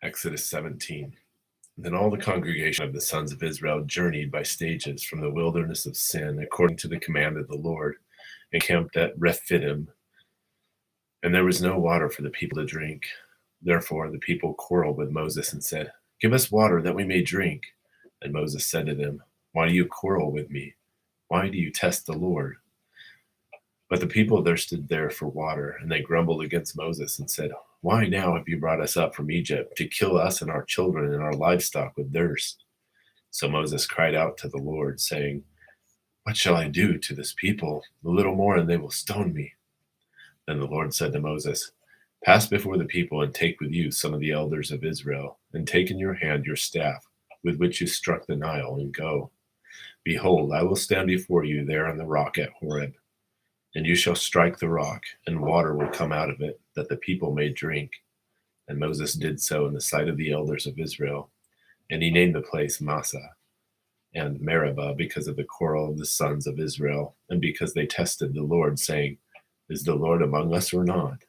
Exodus 17. Then all the congregation of the sons of Israel journeyed by stages from the wilderness of Sin, according to the command of the Lord, and camped at Rephidim. And there was no water for the people to drink. Therefore the people quarreled with Moses and said, "Give us water that we may drink." And Moses said to them, "Why do you quarrel with me? Why do you test the Lord?" But the people thirsted there for water, and they grumbled against Moses and said, "Why now have you brought us up from Egypt to kill us and our children and our livestock with thirst?" So Moses cried out to the Lord, saying, "What shall I do to this people? A little more and they will stone me." Then the Lord said to Moses, "Pass before the people and take with you some of the elders of Israel, and take in your hand your staff with which you struck the Nile, and go. Behold, I will stand before you there on the rock at Horeb. And you shall strike the rock, and water will come out of it, that the people may drink." And Moses did so in the sight of the elders of Israel. And he named the place Massah and Meribah because of the quarrel of the sons of Israel, and because they tested the Lord, saying, "Is the Lord among us or not?"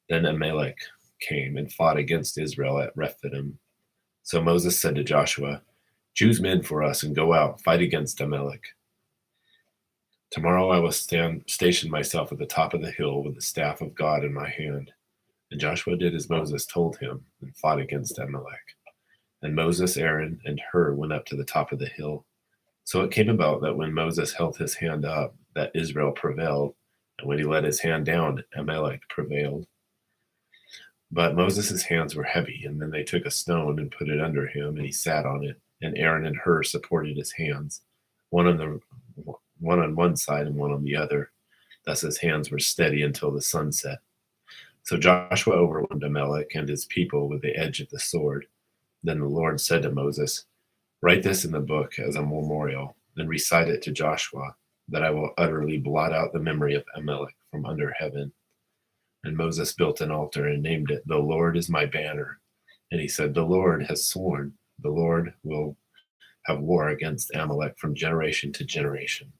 Then Amalek came and fought against Israel at Rephidim. So Moses said to Joshua, "Choose men for us and go out, fight against Amalek. Tomorrow I will station myself at the top of the hill with the staff of God in my hand." And Joshua did as Moses told him and fought against Amalek. And Moses, Aaron, and Hur went up to the top of the hill. So it came about that when Moses held his hand up, that Israel prevailed, and when he let his hand down, Amalek prevailed. But Moses' hands were heavy, and then they took a stone and put it under him, and he sat on it. And Aaron and Hur supported his hands, one on one side and one on the other. Thus his hands were steady until the sun set. So Joshua overwhelmed Amalek and his people with the edge of the sword. Then the Lord said to Moses, "Write this in the book as a memorial, and recite it to Joshua, that I will utterly blot out the memory of Amalek from under heaven." And Moses built an altar and named it, "The Lord is my banner." And he said, "The Lord has sworn, the Lord will have war against Amalek from generation to generation."